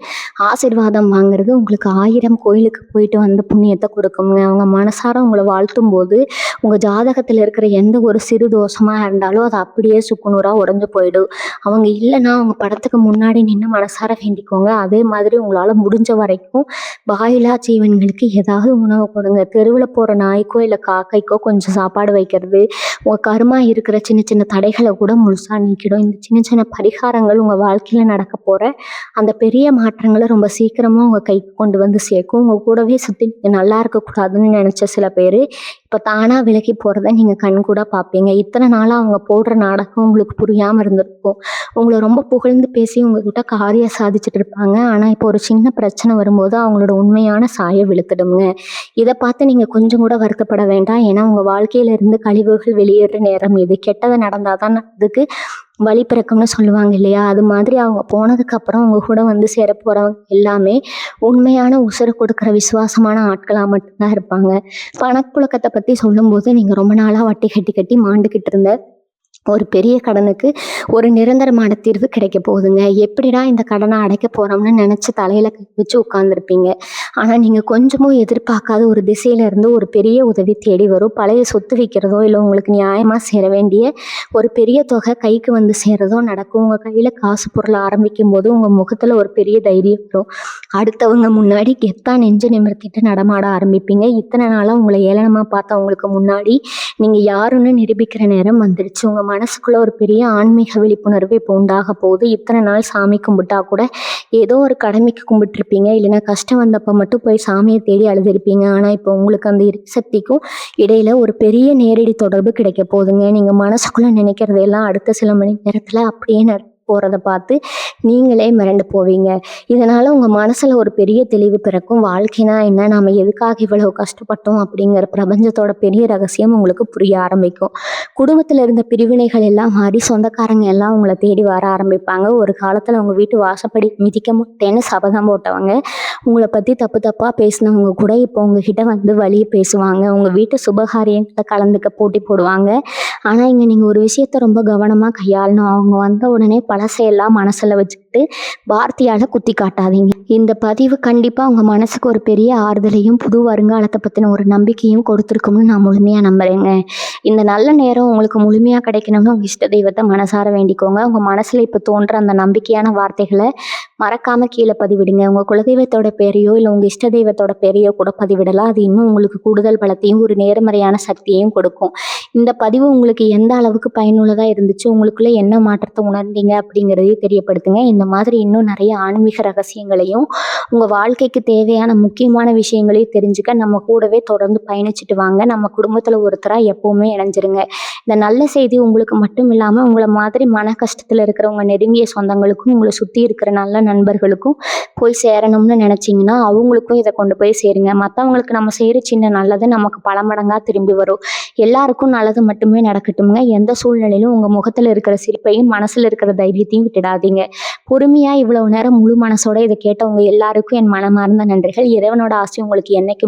ஆசீர்வாதம் வாங்குறது உங்களுக்கு 1000 கோயிலுக்கு போயிட்டு வந்த புண்ணியத்த கொடுக்குங்க. அவங்க மனசார உங்கள வாழ்த்தும்போது, உங்க ஜாதகத்துல இருக்கிற எந்த ஒரு சிறு தோஷமா இருந்தாலும் அது அப்படியே சுக்குநூறா உடைஞ்சு போயிடும். அவங்க இல்லைன்னா அவங்க படத்துக்கு முன்னாடி நின்று மனசார வேண்டிக்கோங்க. அதே மாதிரி உங்களால முடிஞ்ச வரைக்கும் வாயில்லா ஜீவன்களுக்கு ஏதாவது உணவு கொடுங்க. தெருவில் போற நாய்க்கோ இல்லை காக்கைக்கோ கொஞ்சம் சாப்பாடு வைக்கிறது உங்க கருமா இருக்கிற சின்ன சின்ன தடைகளை கூட முழுசா நீக்கிடும். இந்த சின்ன சின்ன பரிகாரங்கள் உங்க வாழ்க்கையில நடக்க போற அந்த பெரிய மாற்றங்களை ரொம்ப சீக்கிரமா உங்க கைக்கு கொண்டு வந்து சேர்க்கும். உங்க கூடவே சுத்தி நீங்க நல்லா இருக்கக்கூடாதுன்னு நினைச்ச சில பேர் இப்போ தானா விலகி போறத நீங்க கண் கூட பார்ப்பீங்க. இத்தனை நாளா அவங்க போடுற நாடகம் உங்களுக்கு புரியாம இருந்திருக்கும். உங்களை ரொம்ப புகழ்ந்து பேசி உங்ககிட்ட காரியம் சாதிச்சுட்டு இருப்பாங்க. ஆனா இப்போ ஒரு சின்ன பிரச்சனை வரும்போது அவங்களோட உண்மையான சாய விழுத்துடுங்க. இதை பார்த்து நீங்க கொஞ்சம் கூட வருத்தப்பட வேண்டாம். ஏன்னா உங்க வாழ்க்கையில இருந்து கழிவுகள் வெளியேற நேரம் இது. கெட்டது நடந்தாதான் அதுக்கு வழி பிறக்கும்னு சொல்லுவாங்க இல்லையா? அது மாதிரி அவங்க போனதுக்கு அப்புறம் உங்க கூட வந்து சேர போறவங்க எல்லாமே உண்மையான உசுரை கொடுக்குற விசுவாசமான ஆட்களா மட்டும்தான் இருப்பாங்க. பணப்புழக்கத்தை பத்தி சொல்லும்போது நீங்க ரொம்ப நாளா வட்டி கட்டி கட்டி மாண்டுகிட்டு இருந்த ஒரு பெரிய கடனுக்கு ஒரு நிரந்தரமான தீர்வு கிடைக்க போகுதுங்க. எப்படிடா இந்த கடனை அடைக்க போறோம்னு நினைச்சு தலையில கை வச்சு உட்கார்ந்துருப்பீங்க. ஆனா நீங்க கொஞ்சமும் எதிர்பார்க்காத ஒரு திசையில இருந்து ஒரு பெரிய உதவி தேடி வரும். பழைய சொத்து விற்கிறதோ இல்லை உங்களுக்கு நியாயமா சேர வேண்டிய ஒரு பெரிய தொகை கைக்கு வந்து சேரதோ நடக்கும். உங்க கையில காசு பொருள் ஆரம்பிக்கும் போது உங்க முகத்துல ஒரு பெரிய தைரியம் வரும். அடுத்தவங்க முன்னாடி கெத்தா நெஞ்சு நிமிர்த்திட்டு நடமாட ஆரம்பிப்பீங்க. இத்தனை நாளா உங்களை ஏளனமா பார்த்தவங்களுக்கு முன்னாடி நீங்க யாருன்னு நிரூபிக்கிற நேரம் வந்துருச்சு. உங்க மனசுக்குள்ள ஒரு பெரிய ஆன்மீக விழிப்புணர்வு இப்போ உண்டாக போகுது. இத்தனை நாள் சாமி கும்பிட்டா கூட ஏதோ ஒரு கடமைக்கு கும்பிட்டுருப்பீங்க. இல்லைன்னா கஷ்டம் வந்தப்ப மட்டும் போய் சாமியை தேடி அழுதுருப்பீங்க. ஆனா இப்போ உங்களுக்கு அந்த சக்திக்கும் இடையில ஒரு பெரிய நேரடி தொடர்பு கிடைக்க போகுதுங்க. நீங்க மனசுக்குள்ள நினைக்கிறதெல்லாம் அடுத்த சில மணி நேரத்துல அப்படியே போறதை பார்த்து நீங்களே மிரண்டு போவீங்க. இதனால உங்க மனசுல ஒரு பெரிய தெளிவு பிறக்கும். வாழ்க்கைனா என்ன, நாம எதுக்காக இவ்வளவு கஷ்டப்பட்டோம் அப்படிங்கிற பிரபஞ்சத்தோட பெரிய ரகசியம் உங்களுக்கு புரிய ஆரம்பிக்கும். குடும்பத்துல இருந்த பிரிவினைகள் எல்லாம் மாறி சொந்தக்காரங்க எல்லாம் உங்களை தேடி வர ஆரம்பிப்பாங்க. ஒரு காலத்துல உங்க வீட்டு வாசப்படி மிதிக்க மாட்டேன்னு சபதம் போட்டவங்க, உங்களை பத்தி தப்பு தப்பா பேசினவங்க கூட இப்போ உங்ககிட்ட வந்து வழியை பேசுவாங்க. உங்க வீட்டு சுபகாரியங்களை கலந்துக்க போட்டி போடுவாங்க. ஆனா இங்க நீங்க ஒரு விஷயத்த ரொம்ப கவனமா கையாளணும். அவங்க வந்த உடனே பழசையெல்லாம் மனசுல வச்சுக்கிட்டு வார்த்தையால குத்தி காட்டாதீங்க. இந்த பதிவு கண்டிப்பா உங்க மனசுக்கு ஒரு பெரிய ஆறுதலையும் புது வருங்காலத்தை பத்தின ஒரு நம்பிக்கையும் கொடுத்துருக்கும்னு நான் முழுமையா நம்புறேங்க. இந்த நல்ல நேரம் உங்களுக்கு முழுமையா கிடைக்கணும்னு உங்க இஷ்ட தெய்வத்தை மனசார வேண்டிக்கோங்க. உங்க மனசுல இப்ப தோன்ற அந்த நம்பிக்கையான வார்த்தைகளை மறக்காம கீழே பதிவிடுங்க. உங்க குலதெய்வத்தோட பேரையோ இல்லை உங்க இஷ்ட தெய்வத்தோட பேரையோ கூட பதிவிடலாம். அது இன்னும் உங்களுக்கு கூடுதல் பலத்தையும் ஒரு நேர்மறையான சக்தியையும் கொடுக்கும். இந்த பதிவு உங்களுக்கு எந்த அளவுக்கு பயனுள்ளதா இருந்துச்சு, உங்களுக்குள்ள என்ன மாற்றத்தை உணர்ந்தீங்க அப்படிங்கிறதையும் தெரியப்படுத்துங்க. இந்த மாதிரி இன்னும் நிறைய ஆன்மீக ரகசியங்களையும் உங்க வாழ்க்கைக்கு தேவையான முக்கியமான விஷயங்களையும் தெரிஞ்சுக்க நம்ம கூடவே தொடர்ந்து பயணிச்சுட்டு வாங்க. நம்ம குடும்பத்துல ஒருத்தரா எப்பவுமே இணைஞ்சிருங்க. இந்த நல்ல செய்தி உங்களுக்கு மட்டும் இல்லாம உங்களை மாதிரி மன கஷ்டத்துல இருக்கிறவங்க நெருங்கிய சொந்தங்களுக்கும் உங்களை சுத்தி இருக்கிற நல்ல நண்பர்களுக்கும் போய் சேரணும்னு நினைச்சீங்கன்னா அவங்களுக்கும் இதை கொண்டு போய் சேருங்க. மற்றவங்களுக்கு நம்ம செய்யற சின்ன நல்லது நமக்கு பல மடங்கா திரும்பி வரும். எல்லாருக்கும் நல்லது மட்டுமே நடக்கட்டும்ங்க. எந்த சூழ்நிலையிலும் உங்க முகத்துல இருக்கிற சிரிப்பையும் மனசுல இருக்கிற தைரியத்தையும் விட்டுடாதீங்க. பொறுமையா இவ்வளவு நேரம் முழு மனசோட இதை கேட்டவங்க எல்லாருக்கும் என் மனமார்ந்த நன்றிகள். இறைவனோட ஆசை உங்களுக்கு என்னைக்கு